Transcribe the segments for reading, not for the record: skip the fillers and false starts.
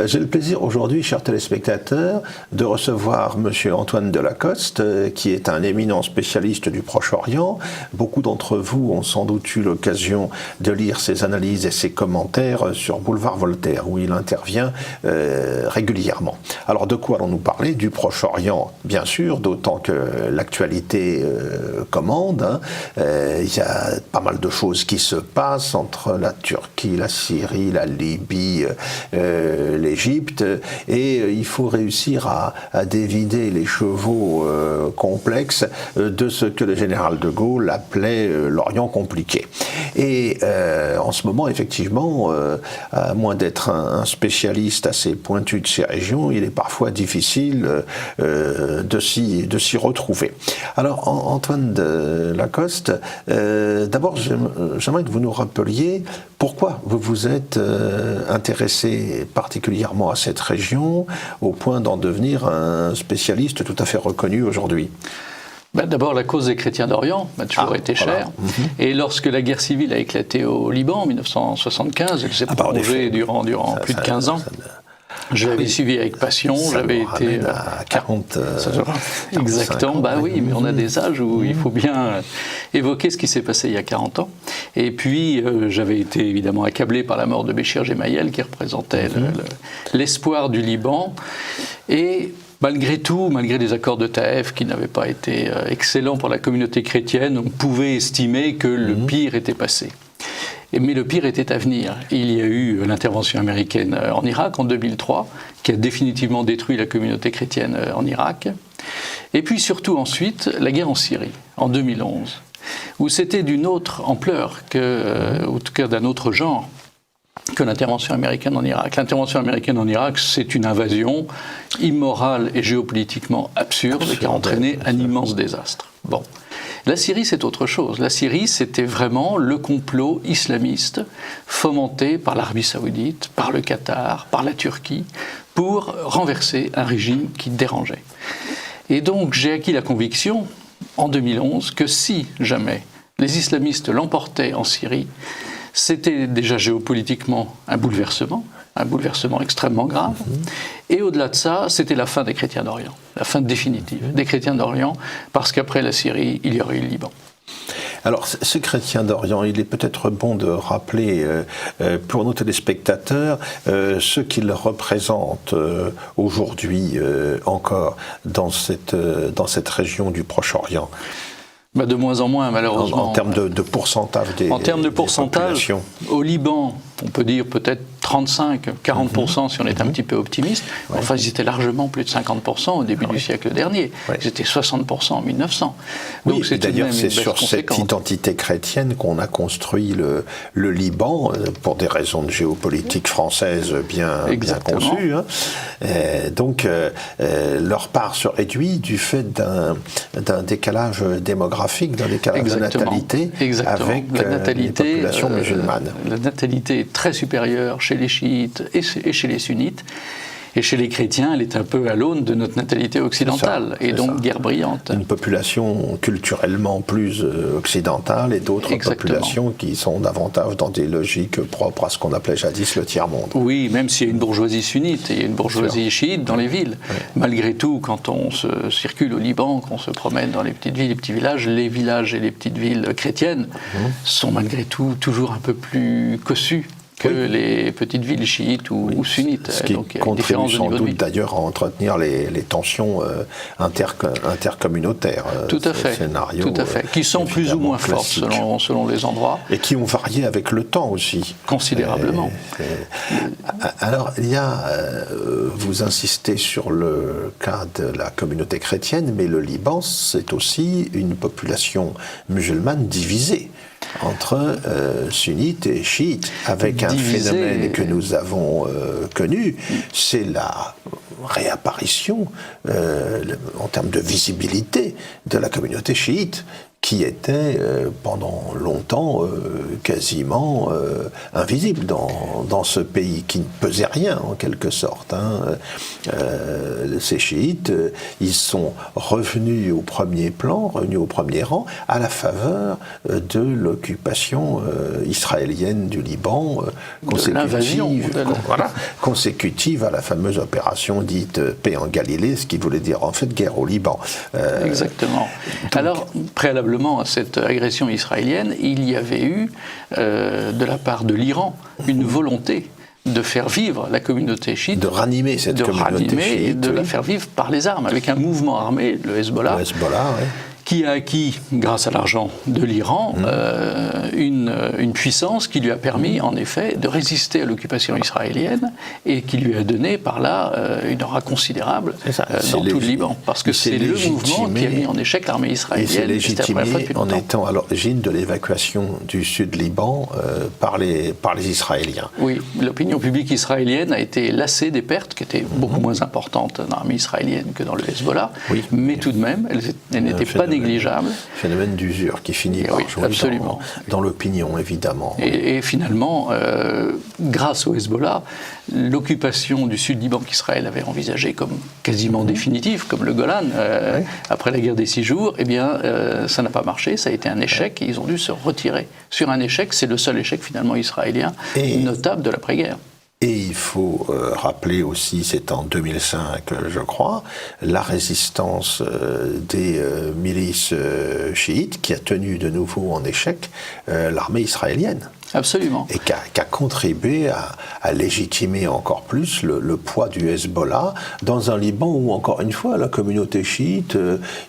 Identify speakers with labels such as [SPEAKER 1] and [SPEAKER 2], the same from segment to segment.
[SPEAKER 1] J'ai le plaisir aujourd'hui, chers téléspectateurs, de recevoir Monsieur Antoine Delacoste, qui est un éminent spécialiste du Proche-Orient. Beaucoup d'entre vous ont sans doute eu l'occasion de lire ses analyses et ses commentaires sur Boulevard Voltaire, où il intervient régulièrement. Alors de quoi allons-nous parler? Du Proche-Orient, bien sûr, d'autant que l'actualité commande. Il y a pas mal de choses qui se passent entre la Turquie, la Syrie, la Libye, l'Égypte, et il faut réussir à dévider les chevaux complexes de ce que le général de Gaulle appelait l'Orient compliqué. Et en ce moment, effectivement, à moins d'être un spécialiste assez pointu de ces régions, il est parfois difficile de s'y retrouver. Alors, Antoine Delacoste, d'abord, j'aimerais que vous nous rappeliez pourquoi vous vous êtes intéressé particulièrement à cette région, au point d'en devenir un spécialiste tout à fait reconnu aujourd'hui.
[SPEAKER 2] D'abord, la cause des chrétiens d'Orient m'a toujours été chère. Voilà. Et lorsque la guerre civile a éclaté au Liban en 1975, elle s'est prolongée durant plus de 15 ans. Je l'avais suivi avec passion, j'avais été
[SPEAKER 1] à 40
[SPEAKER 2] exactement, bah oui, mais on a des âges où il faut bien évoquer ce qui s'est passé il y a 40 ans. Et puis j'avais été évidemment accablé par la mort de Béchir Gemayel, qui représentait l'espoir du Liban. Et malgré tout, malgré les accords de Taïf qui n'avaient pas été excellents pour la communauté chrétienne, on pouvait estimer que le pire était passé. Mais le pire était à venir. Il y a eu l'intervention américaine en Irak en 2003, qui a définitivement détruit la communauté chrétienne en Irak. Et puis surtout ensuite, la guerre en Syrie, en 2011, où c'était d'une autre ampleur, ou en tout cas d'un autre genre, que l'intervention américaine en Irak. L'intervention américaine en Irak, c'est une invasion immorale et géopolitiquement absurde qui a entraîné un immense désastre. Bon. La Syrie, c'est autre chose. La Syrie, c'était vraiment le complot islamiste fomenté par l'Arabie Saoudite, par le Qatar, par la Turquie, pour renverser un régime qui dérangeait. Et donc, j'ai acquis la conviction, en 2011, que si jamais les islamistes l'emportaient en Syrie, c'était déjà géopolitiquement un bouleversement extrêmement grave. Et au-delà de ça, c'était la fin des chrétiens d'Orient, la fin définitive des chrétiens d'Orient, parce qu'après la Syrie, il y aurait eu le Liban.
[SPEAKER 1] Alors, ce chrétien d'Orient, il est peut-être bon de rappeler pour nos téléspectateurs ce qu'il représente aujourd'hui encore dans cette région du Proche-Orient.
[SPEAKER 2] De moins en moins, malheureusement.
[SPEAKER 1] En termes de pourcentage
[SPEAKER 2] En termes de pourcentage, au Liban, on peut dire peut-être 35-40% si on est un petit peu optimiste. Ouais. Enfin, ils étaient largement plus de 50% au début du siècle dernier. Ils étaient 60% en 1900.
[SPEAKER 1] Donc, oui, d'ailleurs, c'est sur cette identité chrétienne qu'on a construit le Liban, pour des raisons de géopolitique française bien conçues. Hein. Donc, leur part se réduit du fait d'un décalage démographique, d'un décalage de natalité avec les populations musulmanes.
[SPEAKER 2] La natalité est très supérieure chez les chiites et chez les sunnites. Et chez les chrétiens, elle est un peu à l'aune de notre natalité occidentale, et donc guerre brillante.
[SPEAKER 1] Une population culturellement plus occidentale et d'autres populations qui sont davantage dans des logiques propres à ce qu'on appelait jadis le tiers-monde.
[SPEAKER 2] Oui, même s'il y a une bourgeoisie sunnite et une bourgeoisie chiite dans les villes. Oui. Malgré tout, quand on se circule au Liban, qu'on se promène dans les petites villes, les petits villages, les villages et les petites villes chrétiennes sont malgré tout toujours un peu plus cossus que les petites villes chiites ou sunnites.
[SPEAKER 1] Ce qui contribue sans doute d'ailleurs à entretenir les tensions intercommunautaires.
[SPEAKER 2] Tout à fait. Qui sont plus ou moins fortes selon les endroits.
[SPEAKER 1] Et qui ont varié avec le temps aussi.
[SPEAKER 2] Considérablement.
[SPEAKER 1] Alors, vous insistez sur le cas de la communauté chrétienne, mais le Liban, c'est aussi une population musulmane divisée entre sunnites et chiites, avec un phénomène que nous avons connu, c'est la réapparition en termes de visibilité de la communauté chiite, qui était pendant longtemps quasiment invisible dans ce pays, qui ne pesait rien en quelque sorte. Ces chiites, ils sont revenus au premier plan, revenus au premier rang, à la faveur de l'occupation israélienne du Liban, consécutive à la fameuse opération dite paix en Galilée, ce qui voulait dire en fait guerre au Liban.
[SPEAKER 2] Exactement. Alors, préalablement à cette agression israélienne, il y avait eu, de la part de l'Iran, une volonté de faire vivre la communauté chiite,
[SPEAKER 1] de ranimer cette communauté chiite,
[SPEAKER 2] et de la faire vivre par les armes, avec un mouvement armé, le Hezbollah, qui a acquis, grâce à l'argent de l'Iran, une puissance qui lui a permis, en effet, de résister à l'occupation israélienne et qui lui a donné, par là, une aura considérable dans tout le Liban. Parce que c'est le mouvement qui a mis en échec l'armée israélienne.
[SPEAKER 1] Et c'est légitimé en étant à l'origine de l'évacuation du Sud-Liban par les Israéliens.
[SPEAKER 2] Oui, l'opinion publique israélienne a été lassée des pertes, qui étaient beaucoup moins importantes dans l'armée israélienne que dans le Hezbollah, mais tout de même, elles n'étaient pas négligeable.
[SPEAKER 1] Phénomène d'usure qui finit par jouer dans l'opinion, évidemment.
[SPEAKER 2] Et finalement, grâce au Hezbollah, l'occupation du Sud-Liban qu'Israël avait envisagée comme quasiment définitive, comme le Golan, après la guerre des 6 jours, eh bien, ça n'a pas marché, ça a été un échec, et ils ont dû se retirer. Sur un échec, c'est le seul échec finalement israélien notable de l'après-guerre.
[SPEAKER 1] Et il faut rappeler aussi, c'est en 2005, je crois, la résistance des milices chiites qui a tenu de nouveau en échec l'armée israélienne.
[SPEAKER 2] Absolument.
[SPEAKER 1] Et qui a contribué à légitimer encore plus le poids du Hezbollah dans un Liban où, encore une fois, la communauté chiite,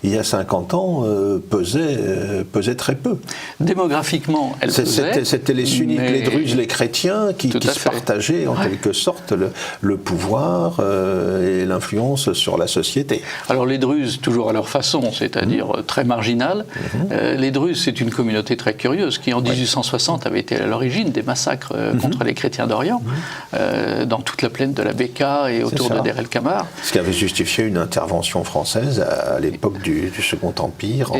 [SPEAKER 1] il y a 50 ans, pesait très peu.
[SPEAKER 2] Démographiquement, elle pesait.
[SPEAKER 1] C'était les sunnites, les druzes, les chrétiens qui se partageaient en quelque sorte le pouvoir et l'influence sur la société.
[SPEAKER 2] Alors les druzes, toujours à leur façon, c'est-à-dire très marginale. Les druzes, c'est une communauté très curieuse qui, en 1860, avait été à l'origine des massacres contre les chrétiens d'Orient, dans toute la plaine de la Beka et autour de Der el-Kamar.
[SPEAKER 1] Ce qui avait justifié une intervention française à l'époque du Second Empire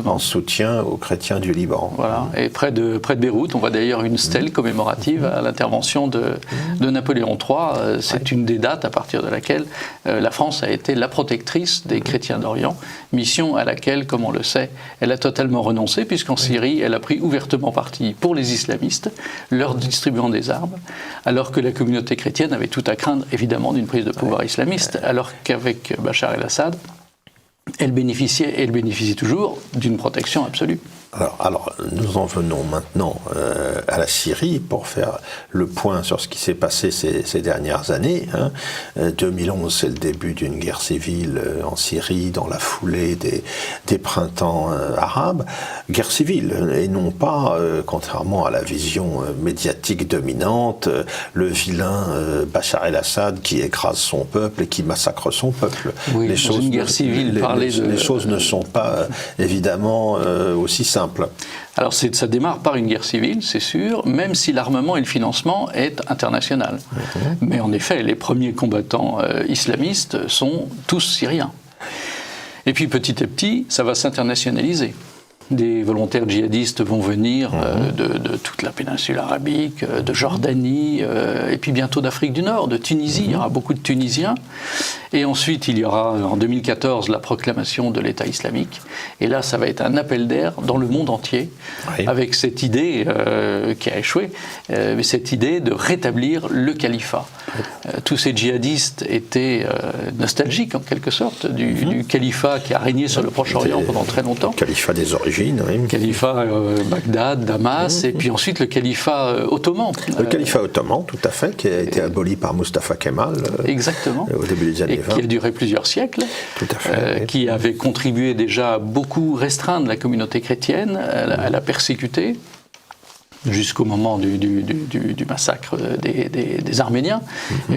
[SPEAKER 1] en soutien aux chrétiens du Liban.
[SPEAKER 2] Voilà. Et près de Beyrouth, on voit d'ailleurs une stèle commémorative à l'intervention de Napoléon III. C'est une des dates à partir de laquelle la France a été la protectrice des chrétiens d'Orient, mission à laquelle, comme on le sait, elle a totalement renoncé, puisqu'en Syrie, elle a pris ouvertement parti pour les islamistes, leur distribuant des armes, alors que la communauté chrétienne avait tout à craindre, évidemment, d'une prise de pouvoir islamiste, alors qu'avec Bachar el-Assad, elle bénéficie toujours d'une protection absolue.
[SPEAKER 1] Alors, nous en venons maintenant à la Syrie pour faire le point sur ce qui s'est passé ces dernières années. 2011, c'est le début d'une guerre civile en Syrie dans la foulée des printemps arabes. Guerre civile, et non pas, contrairement à la vision médiatique dominante, le vilain Bachar el-Assad qui écrase son peuple et qui massacre son peuple.
[SPEAKER 2] Oui, les
[SPEAKER 1] choses ne sont pas évidemment aussi simples.
[SPEAKER 2] Alors ça démarre par une guerre civile, c'est sûr, même si l'armement et le financement est international. Mais en effet, les premiers combattants islamistes sont tous syriens. Et puis petit à petit, ça va s'internationaliser. Des volontaires djihadistes vont venir de toute la péninsule arabique, de Jordanie, et puis bientôt d'Afrique du Nord, de Tunisie. Il y aura beaucoup de Tunisiens. Et ensuite, il y aura en 2014 la proclamation de l'État islamique. Et là, ça va être un appel d'air dans le monde entier, avec cette idée qui a échoué, mais cette idée de rétablir le califat. Tous ces djihadistes étaient nostalgiques, en quelque sorte, du califat qui a régné sur le Proche-Orient pendant très longtemps.
[SPEAKER 1] Le califat des origines.
[SPEAKER 2] Le califat Bagdad, Damas, et puis ensuite le califat ottoman.
[SPEAKER 1] Le califat ottoman, tout à fait, qui a été aboli par Mustafa Kemal au début des années 20.
[SPEAKER 2] Qui a duré plusieurs siècles,
[SPEAKER 1] tout à fait,
[SPEAKER 2] qui avait contribué déjà à beaucoup restreindre la communauté chrétienne, à la persécuter, jusqu'au moment du massacre des Arméniens,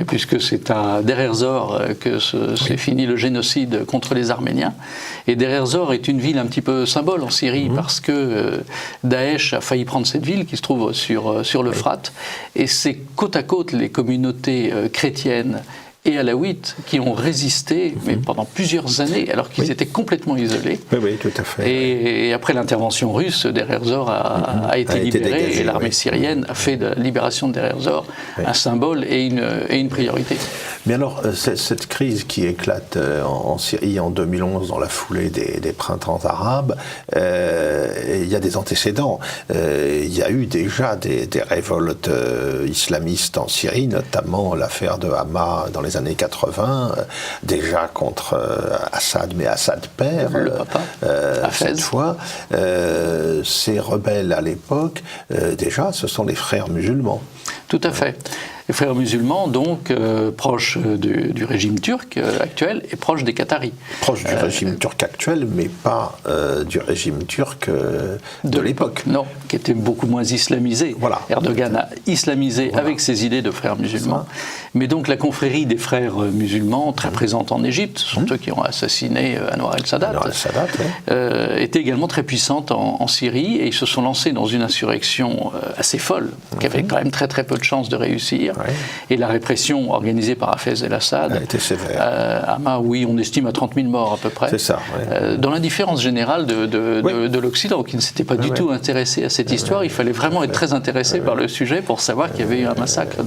[SPEAKER 2] puisque c'est à Deir ez-Zor que s'est fini le génocide contre les Arméniens. Et Deir ez-Zor est une ville un petit peu symbole en Syrie, parce que Daesh a failli prendre cette ville qui se trouve sur l'Euphrate, et c'est côte à côte les communautés chrétiennes et alaouites qui ont résisté mais pendant plusieurs années alors qu'ils étaient complètement isolés.
[SPEAKER 1] Oui, tout à fait.
[SPEAKER 2] Et après l'intervention russe, Deir ez-Zor a été libéré
[SPEAKER 1] dégagé,
[SPEAKER 2] et l'armée syrienne a fait de la libération de Deir ez-Zor un symbole et une priorité.
[SPEAKER 1] Mais alors, cette crise qui éclate en Syrie en 2011 dans la foulée des printemps arabes, il y a des antécédents. Il y a eu déjà des révoltes islamistes en Syrie, notamment l'affaire de Hama dans les années 80, déjà contre Assad, mais Assad père,
[SPEAKER 2] le papa,
[SPEAKER 1] cette fois. Ces rebelles à l'époque, déjà, ce sont les frères musulmans.
[SPEAKER 2] Tout à fait. Les frères musulmans, donc, proches du régime turc actuel et proches des Qataris.
[SPEAKER 1] Proches du régime turc actuel, mais pas du régime turc de l'époque.
[SPEAKER 2] Non, qui était beaucoup moins islamisé.
[SPEAKER 1] Voilà.
[SPEAKER 2] Erdogan a islamisé avec ses idées de frères musulmans. Mais donc la confrérie des frères musulmans, très présente en Égypte, ce sont eux qui ont assassiné Anwar el-Sadat, était également très puissante en Syrie, et ils se sont lancés dans une insurrection assez folle, qui avait quand même très très peu de chances de réussir. Et la répression organisée par Hafez el-Assad
[SPEAKER 1] a été sévère.
[SPEAKER 2] Hama, oui, on estime à 30 000 morts à peu près.
[SPEAKER 1] C'est ça.
[SPEAKER 2] Dans l'indifférence générale de l'Occident, qui ne s'était pas du tout intéressé à cette histoire, il fallait vraiment être très intéressé par le sujet pour savoir qu'il y avait eu un massacre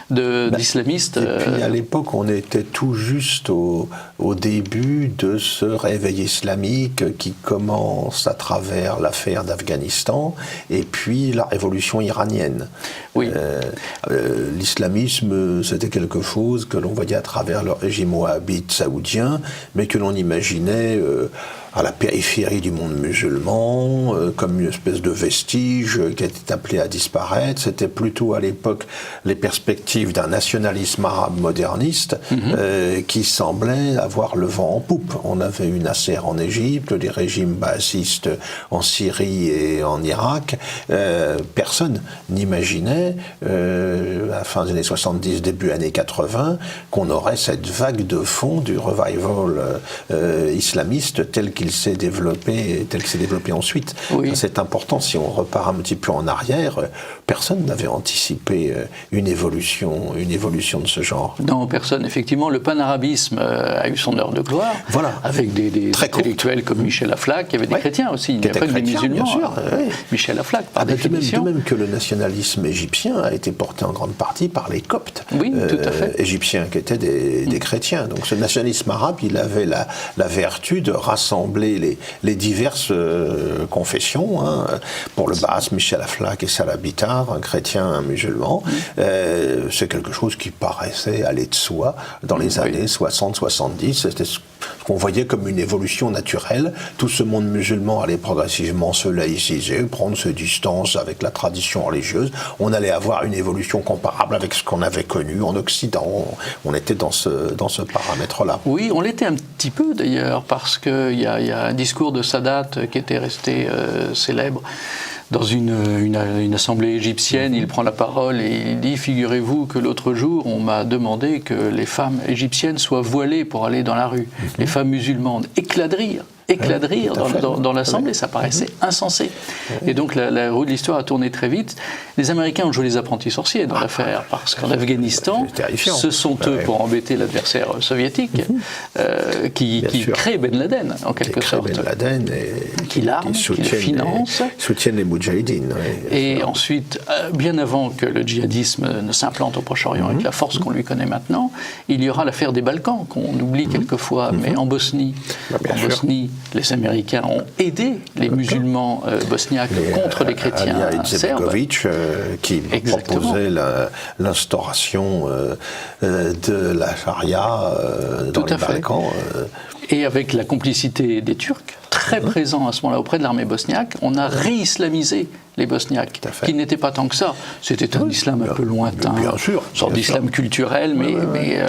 [SPEAKER 2] d'islamistes.
[SPEAKER 1] Et puis à l'époque, on était tout juste au début de ce réveil islamique qui commence à travers l'affaire d'Afghanistan et puis la révolution iranienne.
[SPEAKER 2] Oui.
[SPEAKER 1] L'islamisme, c'était quelque chose que l'on voyait à travers le régime wahhabite saoudien, mais que l'on imaginait à la périphérie du monde musulman, comme une espèce de vestige qui était appelé à disparaître. C'était plutôt à l'époque les perspectives d'un nationalisme arabe moderniste qui semblait avoir le vent en poupe. On avait eu Nasser en Égypte, les régimes baassistes en Syrie et en Irak. Personne n'imaginait, à la fin des années 70, début années 80, qu'on aurait cette vague de fond du revival islamiste tel qu'il s'est développé ensuite.
[SPEAKER 2] Oui.
[SPEAKER 1] C'est important, si on repart un petit peu en arrière, personne n'avait anticipé une évolution de ce genre.
[SPEAKER 2] Non, personne. Effectivement, le panarabisme a eu son heure de gloire, avec des intellectuels comme Michel Aflaq, il y avait des chrétiens aussi, il n'y a pas que des musulmans. Bien sûr, Michel Aflaq, par définition.
[SPEAKER 1] De même que le nationalisme égyptien a été porté en grande partie par les Coptes
[SPEAKER 2] tout à fait.
[SPEAKER 1] égyptiens, qui étaient des chrétiens. Donc ce nationalisme arabe, il avait la vertu de rassembler les diverses confessions. Pour le Baas, Michel Aflaq et Salah Bitar, un chrétien, un musulman. C'est quelque chose qui paraissait aller de soi dans les années 60-70. C'était ce qu'on voyait comme une évolution naturelle. Tout ce monde musulman allait progressivement se laïciser, prendre ses distances avec la tradition religieuse. On allait avoir une évolution comparable avec ce qu'on avait connu en Occident. On était dans ce paramètre-là.
[SPEAKER 2] Oui, on l'était un petit peu d'ailleurs, parce qu'il y a un discours de Sadat qui était resté célèbre. Dans une assemblée égyptienne, il prend la parole et il dit « Figurez-vous que l'autre jour, on m'a demandé que les femmes égyptienne soient voilées pour aller dans la rue. Les femmes musulmanes éclat de rire dans l'Assemblée, ça paraissait insensé. Et donc la roue de l'histoire a tourné très vite. Les Américains ont joué les apprentis sorciers dans l'affaire, parce qu'en Afghanistan, ce sont eux, pour embêter l'adversaire soviétique, qui créent Ben Laden, en quelque sorte.
[SPEAKER 1] Ben Laden
[SPEAKER 2] qui l'arment, qui le finance.
[SPEAKER 1] Soutiennent les Moudjahidines.
[SPEAKER 2] Et ensuite, bien avant que le djihadisme ne s'implante au Proche-Orient avec la force qu'on lui connaît maintenant, il y aura l'affaire des Balkans, qu'on oublie quelquefois, mais en Bosnie, les Américains ont aidé les musulmans bosniaques contre les chrétiens serbes.
[SPEAKER 1] Qui proposait l'instauration de la charia dans les Balkans.
[SPEAKER 2] Et avec la complicité des Turcs, très présents à ce moment-là auprès de l'armée bosniaque, on a réislamisé les Bosniaques, qui n'étaient pas tant que ça. C'était un islam un peu lointain, une sorte d'islam culturel, mais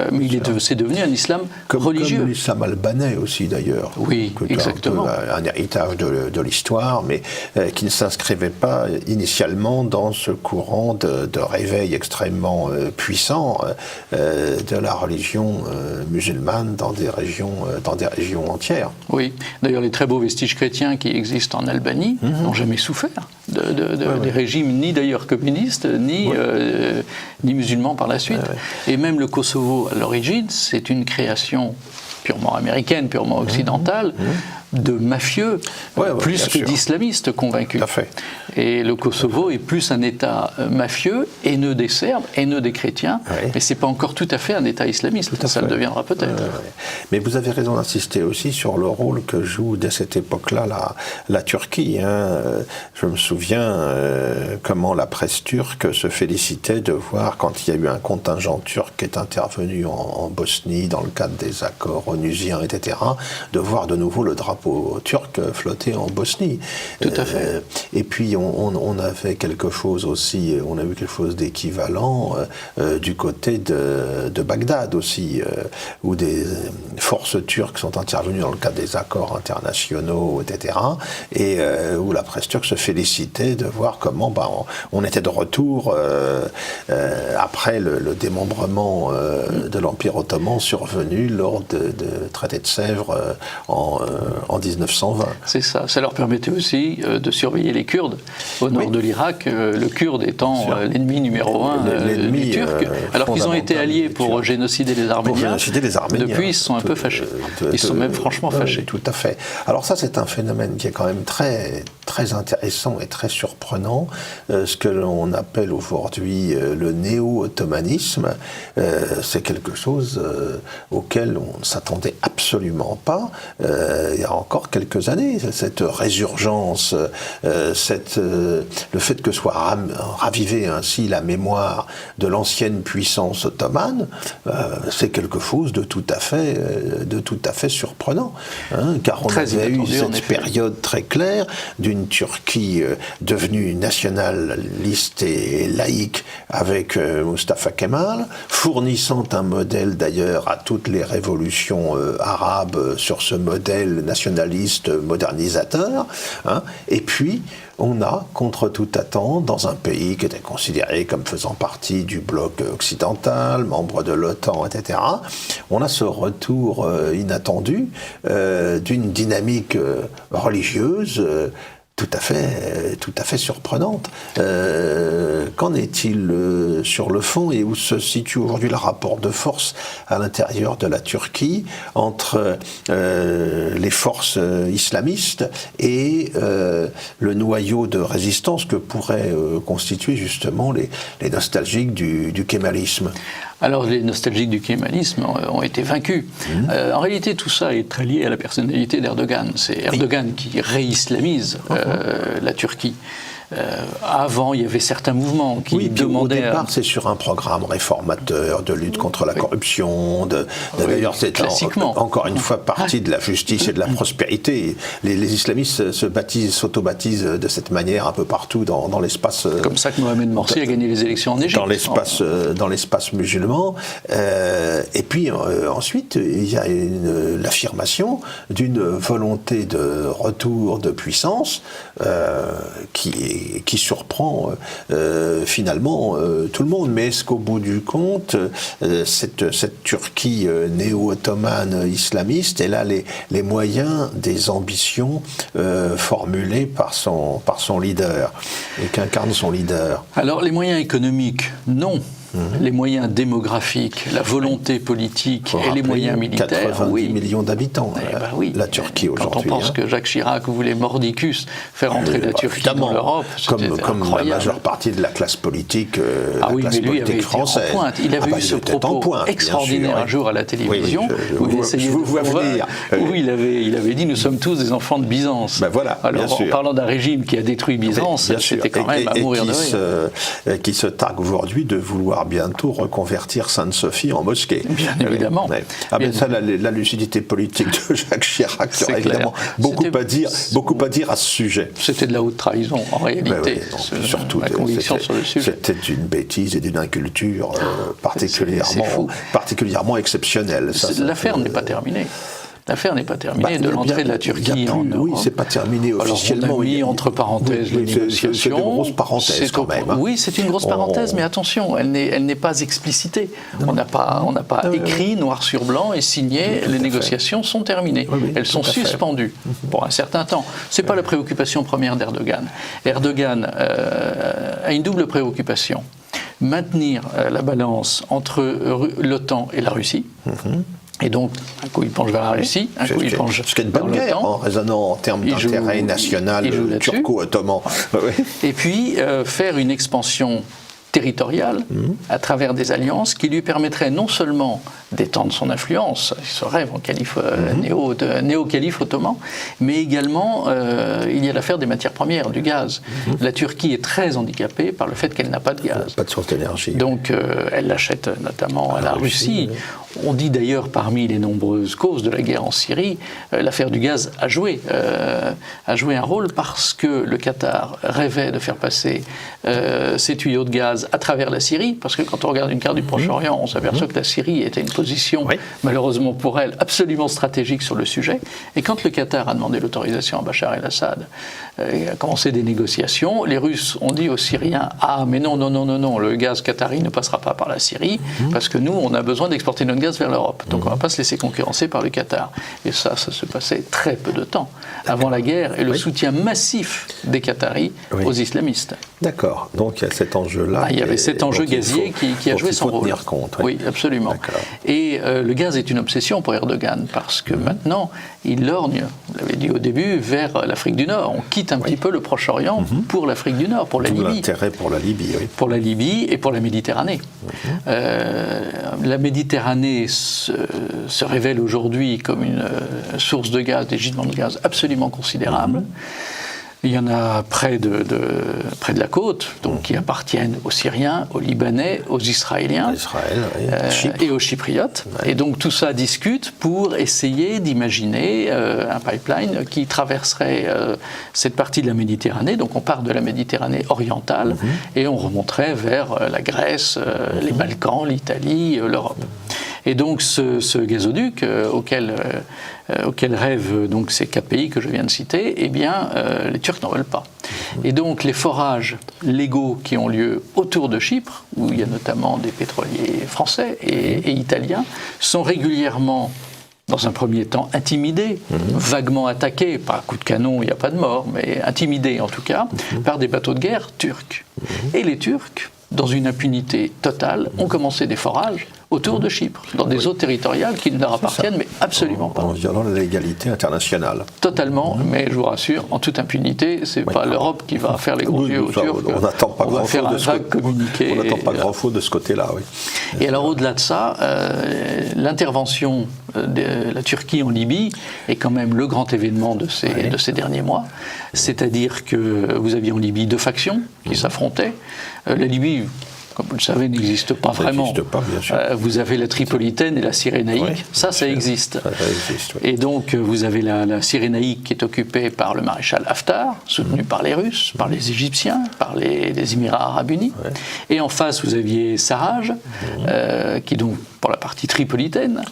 [SPEAKER 2] c'est devenu un islam religieux.
[SPEAKER 1] Comme l'islam albanais aussi d'ailleurs.
[SPEAKER 2] Oui, exactement.
[SPEAKER 1] Un héritage de l'histoire, mais qui ne s'inscrivait pas initialement dans ce courant de réveil extrêmement puissant de la religion musulmane dans des régions entières.
[SPEAKER 2] Oui, d'ailleurs les très beaux vestiges chrétiens qui existent en Albanie n'ont jamais souffert des régimes ni d'ailleurs communistes, ni musulmans par la suite. Et même le Kosovo, à l'origine, c'est une création purement américaine, purement occidentale, de mafieux, plus que d'islamistes convaincus.
[SPEAKER 1] Tout à fait.
[SPEAKER 2] Et le Kosovo est plus un État mafieux, haineux des Serbes, haineux des chrétiens, mais c'est pas encore tout à fait un État islamiste. Ça le deviendra peut-être.
[SPEAKER 1] Mais vous avez raison d'insister aussi sur le rôle que joue dès cette époque-là la Turquie. Je me souviens comment la presse turque se félicitait de voir, quand il y a eu un contingent turc qui est intervenu en Bosnie dans le cadre des accords onusiens, etc., de voir de nouveau le drapeau turc flotter en Bosnie.
[SPEAKER 2] Tout à fait.
[SPEAKER 1] Et puis on avait quelque chose aussi, on a vu quelque chose d'équivalent du côté de Bagdad aussi, où des forces turques sont intervenues dans le cadre des accords internationaux, etc., et où la presse turque se félicitait de voir comment on était de retour après le démembrement de l'Empire ottoman survenu lors de traité de Sèvres en 1920.
[SPEAKER 2] C'est ça. Ça leur permettait aussi de surveiller les Kurdes au nord de l'Irak, le Kurde étant l'ennemi numéro un des Turcs, alors qu'ils ont été alliés pour génocider les Arméniens. Depuis, ils se sont un peu fâchés. Ils se sont même franchement fâchés.
[SPEAKER 1] Tout à fait. Alors ça, c'est un phénomène qui est quand même très, très intéressant et très surprenant. Ce que l'on appelle aujourd'hui le néo-ottomanisme, c'est quelque chose auquel on ne s'attendait absolument pas il y a encore quelques années. Cette résurgence, le fait que soit ravivée ainsi la mémoire de l'ancienne puissance ottomane, c'est quelque chose de tout à fait surprenant. Car on avait eu cette période très claire d'une Turquie devenue nationaliste et laïque avec Mustafa Kemal, fournissant un modèle d'ailleurs à toutes les révolutions arabes sur ce modèle nationaliste modernisateur, et puis on a, contre toute attente, dans un pays qui était considéré comme faisant partie du bloc occidental, membre de l'OTAN, etc., on a ce retour inattendu d'une dynamique religieuse tout à fait surprenante. Qu'en est-il sur le fond et où se situe aujourd'hui le rapport de force à l'intérieur de la Turquie entre les forces islamistes et le noyau de résistance que pourraient constituer justement les nostalgiques du kémalisme?
[SPEAKER 2] Alors les nostalgiques du kémalisme ont été vaincus. En réalité, tout ça est très lié à la personnalité d'Erdogan. C'est Erdogan qui réislamise la Turquie. Avant, il y avait certains mouvements qui demandaient...
[SPEAKER 1] Au départ, c'est sur un programme réformateur de lutte contre la corruption. D'ailleurs, c'est encore une fois partie de la justice et de la prospérité. Les islamistes s'auto-baptisent de cette manière un peu partout dans l'espace...
[SPEAKER 2] Comme ça que Mohamed Morsi a gagné les élections en Égypte.
[SPEAKER 1] Dans l'espace musulman. Et puis ensuite, il y a l'affirmation d'une volonté de retour de puissance qui surprend finalement tout le monde. Mais est-ce qu'au bout du compte, cette Turquie néo-ottomane islamiste, elle a les moyens des ambitions formulées par son leader et qu'incarne son leader?
[SPEAKER 2] Alors les moyens économiques, non. Les moyens démographiques, la volonté politique et les moyens militaires.
[SPEAKER 1] 90 millions d'habitants, la Turquie aujourd'hui.
[SPEAKER 2] Quand on pense que Jacques Chirac voulait mordicus faire entrer la Turquie dans l'Europe,
[SPEAKER 1] comme la majeure partie de la classe polique,
[SPEAKER 2] mais lui avait
[SPEAKER 1] française.
[SPEAKER 2] Été en pointe. Il avait eu ce propos extraordinaire un jour à la télévision où il avait dit « Nous sommes tous des enfants de Byzance ». Alors en parlant d'un régime qui a détruit Byzance, c'était quand même à mourir de rire.
[SPEAKER 1] Qui se targue aujourd'hui de vouloir bientôt reconvertir Sainte-Sophie en mosquée.
[SPEAKER 2] Bien évidemment.
[SPEAKER 1] La lucidité politique de Jacques Chirac aurait évidemment beaucoup à dire à ce sujet.
[SPEAKER 2] C'était de la haute trahison, en réalité.
[SPEAKER 1] Surtout,
[SPEAKER 2] la conviction sur le sujet.
[SPEAKER 1] C'était une bêtise et d'une inculture particulièrement exceptionnelle.
[SPEAKER 2] L'affaire n'est pas terminée. l'affaire n'est pas terminée de l'entrée de la Turquie en Europe.
[SPEAKER 1] Oui, c'est pas terminé officiellement.
[SPEAKER 2] Alors, on a mis entre parenthèses les négociations.
[SPEAKER 1] C'est une grosse parenthèse quand même.
[SPEAKER 2] Oui, c'est une grosse parenthèse, mais attention, elle n'est pas explicitée. On n'a pas écrit noir sur blanc et signé, les négociations sont terminées.
[SPEAKER 1] Oui,
[SPEAKER 2] elles sont suspendues pour un certain temps. Ce n'est pas la préoccupation première d'Erdogan. Erdogan a une double préoccupation. Maintenir la balance entre l'OTAN et la Russie. Et donc, un coup il penche vers la Russie, un coup il penche vers l'OTAN.
[SPEAKER 1] Ce qui est une bonne guerre, en raisonnant en termes d'intérêt national turco-ottoman.
[SPEAKER 2] Et puis, faire une expansion territoriale à travers des alliances qui lui permettraient non seulement d'étendre son influence, ce rêve en néo-calife ottoman, mais également il y a l'affaire des matières premières, du gaz. La Turquie est très handicapée par le fait qu'elle n'a pas de gaz.
[SPEAKER 1] Pas de source d'énergie.
[SPEAKER 2] Donc elle l'achète notamment à la Russie. On dit d'ailleurs parmi les nombreuses causes de la guerre en Syrie, l'affaire du gaz a joué un rôle parce que le Qatar rêvait de faire passer ses tuyaux de gaz à travers la Syrie, parce que quand on regarde une carte du Proche-Orient, on s'aperçoit que la Syrie était une position, malheureusement pour elle, absolument stratégique sur le sujet. Et quand le Qatar a demandé l'autorisation à Bachar el-Assad, il a commencé des négociations, les Russes ont dit aux Syriens « Ah, mais non, le gaz qatari ne passera pas par la Syrie, parce que nous, on a besoin d'exporter notre gaz vers l'Europe. Donc on ne va pas se laisser concurrencer par le Qatar. » Et ça se passait très peu de temps avant la guerre et le soutien massif des Qataris aux islamistes.
[SPEAKER 1] D'accord. Donc il y a cet enjeu-là.
[SPEAKER 2] Il y avait cet enjeu gazier qui a joué son rôle.
[SPEAKER 1] Tenir compte.
[SPEAKER 2] Oui, absolument. Et le gaz est une obsession pour Erdogan parce que maintenant, il lorgne, vous l'avez dit au début, vers l'Afrique du Nord. On quitte un petit peu le Proche-Orient pour l'Afrique du Nord, pour la Libye.
[SPEAKER 1] L'intérêt pour la Libye, oui.
[SPEAKER 2] Pour la Libye et pour la Méditerranée. La Méditerranée se révèle aujourd'hui comme une source de gaz, des gisements de gaz absolument considérables. Il y en a près de la côte, donc qui appartiennent aux Syriens, aux Libanais, aux Israéliens et aux Chypriotes. Et donc tout ça discute pour essayer d'imaginer un pipeline qui traverserait cette partie de la Méditerranée. Donc on part de la Méditerranée orientale et on remonterait vers la Grèce, les Balkans, l'Italie, l'Europe. Et donc ce gazoduc auquel rêvent donc ces 4 pays que je viens de citer, eh bien les Turcs n'en veulent pas. Et donc les forages légaux qui ont lieu autour de Chypre, où il y a notamment des pétroliers français et italiens, sont régulièrement, dans un premier temps, intimidés, vaguement attaqués, pas à coups de canon, il n'y a pas de mort, mais intimidés en tout cas, par des bateaux de guerre turcs. Et les Turcs, dans une impunité totale, ont commencé des forages autour de Chypre, dans des eaux territoriales qui ne leur appartiennent, mais absolument pas.
[SPEAKER 1] En violant la légalité internationale.
[SPEAKER 2] Totalement, mais je vous rassure, en toute impunité, c'est pas l'Europe qui va faire les gros yeux aux Turcs.
[SPEAKER 1] On n'attend pas grand-chose de ce
[SPEAKER 2] communiqué.
[SPEAKER 1] On n'attend pas grand-chose de ce côté-là, oui.
[SPEAKER 2] Et alors, au-delà de ça, l'intervention de la Turquie en Libye est quand même le grand événement de ces derniers mois. C'est-à-dire que vous aviez en Libye 2 factions qui s'affrontaient. La Libye, comme vous le savez, n'existe pas vraiment.
[SPEAKER 1] N'existe pas, bien sûr.
[SPEAKER 2] Vous avez la Tripolitaine et la Cyrénaïque, ça existe.
[SPEAKER 1] Ça existe, oui.
[SPEAKER 2] Et donc, vous avez la Cyrénaïque qui est occupée par le maréchal Haftar, soutenu par les Russes, par les Égyptiens, par les Émirats Arabes Unis. Et en face, vous aviez Sarraj, qui donc, pour la partie tripolitaine,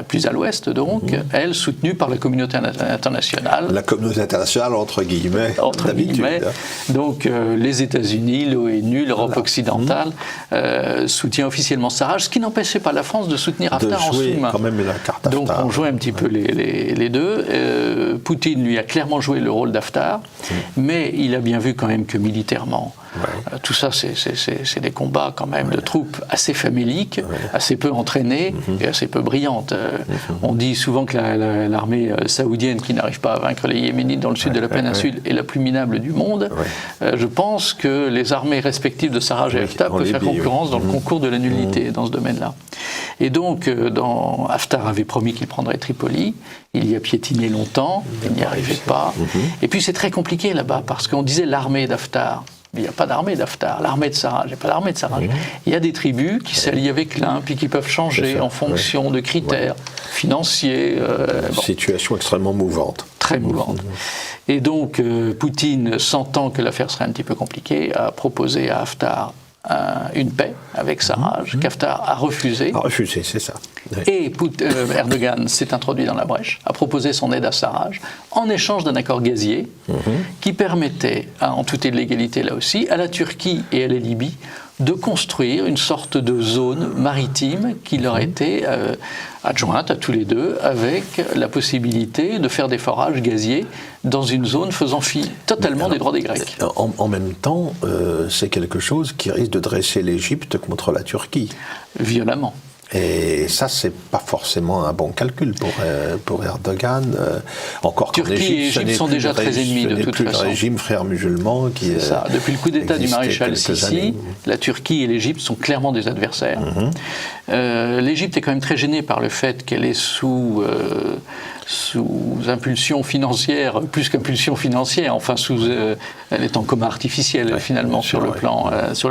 [SPEAKER 2] plus à l'ouest donc, elle soutenue par la communauté internationale.
[SPEAKER 1] La communauté internationale, entre guillemets.
[SPEAKER 2] Entre guillemets. Donc, les États-Unis, l'ONU, l'Europe occidentale, soutient officiellement Sarraj, ce qui n'empêchait pas la France de soutenir Haftar en sous-main.
[SPEAKER 1] Quand même la carte Haftar.
[SPEAKER 2] Donc on jouait un petit peu les deux. Poutine lui a clairement joué le rôle d'Haftar, mais il a bien vu quand même que militairement, tout ça c'est des combats quand même de troupes assez faméliques, assez peu entraînées et assez peu brillantes. On dit souvent que l'armée saoudienne qui n'arrive pas à vaincre les Yéménites dans le sud de la péninsule est la plus minable du monde. Je pense que les armées respectives de Sarraj et Haftar peuvent faire concurrence dans le concours de la nullité dans ce domaine-là. Et donc, Haftar avait promis qu'il prendrait Tripoli, il y a piétiné longtemps, il n'y arrivait pas. Et puis c'est très compliqué là-bas, parce qu'on disait l'armée d'Haftar. Il n'y a pas d'armée d'Haftar, l'armée de Sarraj, il n'y a pas d'armée de Sarraj. Il y a des tribus qui s'allient avec l'un, puis qui peuvent changer en fonction de critères financiers.
[SPEAKER 1] Situation extrêmement mouvante.
[SPEAKER 2] Très mouvante. Et donc, Poutine, sentant que l'affaire serait un petit peu compliquée, a proposé à Haftar une paix avec Sarraj. Haftar a refusé.
[SPEAKER 1] A refusé, c'est ça. Oui.
[SPEAKER 2] Et Erdogan s'est introduit dans la brèche, a proposé son aide à Sarraj en échange d'un accord gazier qui permettait, en toute illégalité là aussi, à la Turquie et à la Libye de construire une sorte de zone maritime qui leur était adjointe à tous les deux, avec la possibilité de faire des forages gaziers dans une zone faisant fi totalement des droits des Grecs.
[SPEAKER 1] En même temps, c'est quelque chose qui risque de dresser l'Égypte contre la Turquie.
[SPEAKER 2] Violemment.
[SPEAKER 1] Et ça, c'est pas forcément un bon calcul pour Erdogan. Encore qu'en
[SPEAKER 2] Turquie et Égypte sont déjà très ennemis de toute façon. Ce n'est plus le régime
[SPEAKER 1] frères musulmans qui
[SPEAKER 2] est ça. Depuis le coup d'État du maréchal Sissi, la Turquie et l'Égypte sont clairement des adversaires. L'Égypte est quand même très gênée par le fait qu'elle est sous impulsion financière, plus qu'impulsion financière, enfin elle est en coma artificiel finalement sur le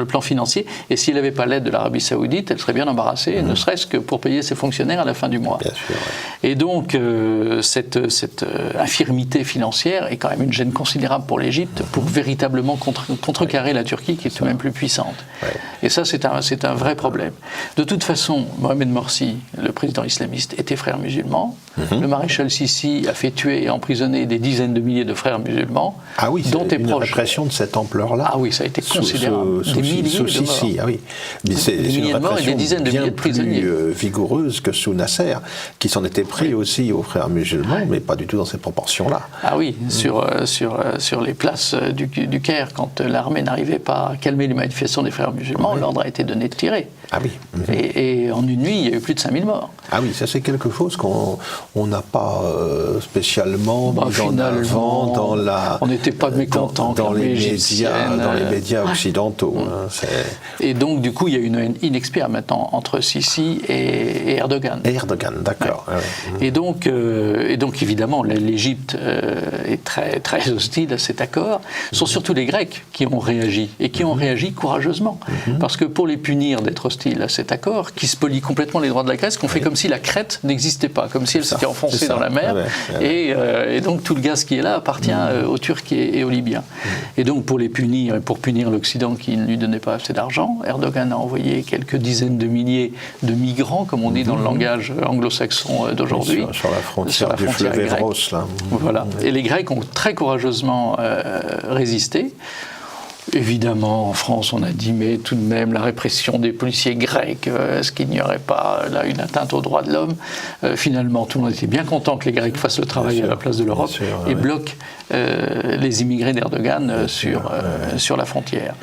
[SPEAKER 2] plan financier, et si elle n'avait pas l'aide de l'Arabie Saoudite, elle serait bien embarrassée, ne serait-ce que pour payer ses fonctionnaires à la fin du mois.
[SPEAKER 1] Bien sûr,
[SPEAKER 2] Et donc cette infirmité financière est quand même une gêne considérable pour l'Égypte pour véritablement contrecarrer la Turquie qui est tout de même plus puissante. Et ça c'est un vrai problème. De toute façon, Mohamed Morsi, le président islamiste, était frère musulman. Le maréchal Sissi a fait tuer et emprisonner des dizaines de milliers de frères musulmans, dont est proche.
[SPEAKER 1] Une répression de cette ampleur-là.
[SPEAKER 2] Ah oui, ça a été considérable. Des milliers de morts.
[SPEAKER 1] Ah oui. Mais c'est une répression bien plus vigoureuse que sous Nasser, qui s'en était pris aussi aux frères musulmans, mais pas du tout dans ces proportions-là.
[SPEAKER 2] Ah oui, sur les places du Caire, quand l'armée n'arrivait pas à calmer les manifestations des frères musulmans, l'ordre a été donné de tirer.
[SPEAKER 1] Ah oui.
[SPEAKER 2] Et en une nuit, il y a eu plus de 5000 morts.
[SPEAKER 1] Ah oui, ça c'est quelque chose qu'on n'a pas spécialement mis en avant dans la...
[SPEAKER 2] On n'était pas mécontents
[SPEAKER 1] dans les médias occidentaux.
[SPEAKER 2] Et donc, du coup, il y a une haine inexpiable maintenant entre Sissi et Erdogan.
[SPEAKER 1] Et Erdogan, d'accord.
[SPEAKER 2] Ouais. Et donc, évidemment, l'Égypte est très, très hostile à cet accord. Ce sont surtout les Grecs qui ont réagi, et qui ont réagi courageusement. Parce que pour les punir d'être hostiles à cet accord, qui spolie complètement les droits de la Grèce, qu'on fait comme si la Crète n'existait pas, comme si elle s'était enfoncée dans la mer, et donc tout le gaz qui est là appartient aux Turcs et aux Libyens. Et donc pour les punir, et pour punir l'Occident qui ne lui donnait pas assez d'argent, Erdogan a envoyé quelques dizaines de milliers de migrants, comme on dit dans le langage anglo-saxon d'aujourd'hui,
[SPEAKER 1] sur la frontière du fleuve Évros, là.
[SPEAKER 2] Voilà. Et les Grecs ont très courageusement résisté. Évidemment, en France, on a dit, mais tout de même, la répression des policiers grecs, est-ce qu'il n'y aurait pas là une atteinte aux droits de l'homme ? Finalement, tout le monde était bien content que les Grecs fassent le travail à la place de l'Europe et bloquent les immigrés d'Erdogan sur la frontière.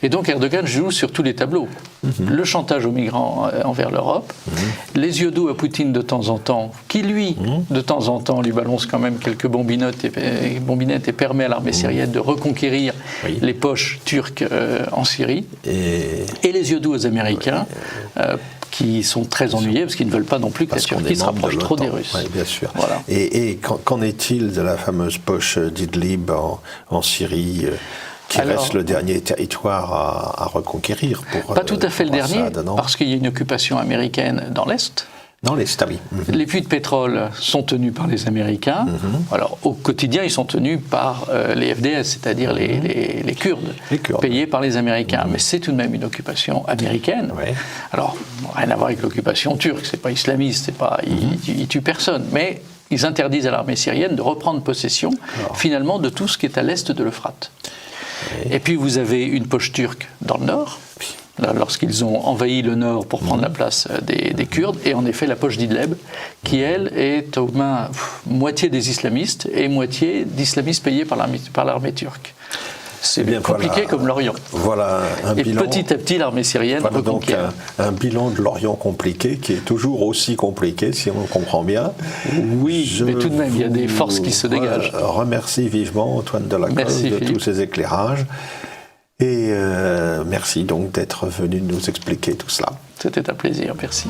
[SPEAKER 2] Et donc Erdogan joue sur tous les tableaux. Le chantage aux migrants envers l'Europe, les yeux doux à Poutine de temps en temps, qui lui, de temps en temps, lui balance quand même quelques bombinettes et permet à l'armée syrienne de reconquérir les poches turques en Syrie. Et les yeux doux aux Américains, qui sont très ennuyés parce qu'ils ne veulent pas non plus que la Turquie se rapproche trop des Russes.
[SPEAKER 1] Oui, bien sûr.
[SPEAKER 2] Voilà.
[SPEAKER 1] Et qu'en est-il de la fameuse poche d'Idlib en Syrie qui reste le dernier territoire à reconquérir pour...
[SPEAKER 2] Pas tout à fait le dernier, parce qu'il y a une occupation américaine dans l'Est.
[SPEAKER 1] Dans l'Est, oui.
[SPEAKER 2] Les puits de pétrole sont tenus par les Américains. Alors, au quotidien, ils sont tenus par les FDS, c'est-à-dire les Kurdes, payés par les Américains. Mais c'est tout de même une occupation américaine. Alors, rien à voir avec l'occupation turque, c'est pas islamiste, c'est pas, ils tuent personne. Mais ils interdisent à l'armée syrienne de reprendre possession, finalement, de tout ce qui est à l'est de l'Euphrate. Et puis vous avez une poche turque dans le nord, lorsqu'ils ont envahi le nord pour prendre la place des Kurdes, et en effet la poche d'Idlib, qui elle est aux mains moitié des islamistes et moitié d'islamistes payés par l'armée turque. C'est bien compliqué comme l'Orient.
[SPEAKER 1] Voilà un bilan.
[SPEAKER 2] Et petit à petit, l'armée syrienne reconquiert.
[SPEAKER 1] Donc un bilan de l'Orient compliqué, qui est toujours aussi compliqué, si on comprend bien.
[SPEAKER 2] Oui, mais tout de même, il y a des forces qui se dégagent.
[SPEAKER 1] Je remercie vivement Antoine Delacoste de tous ces éclairages. Et merci donc d'être venu nous expliquer tout cela.
[SPEAKER 2] C'était un plaisir, merci.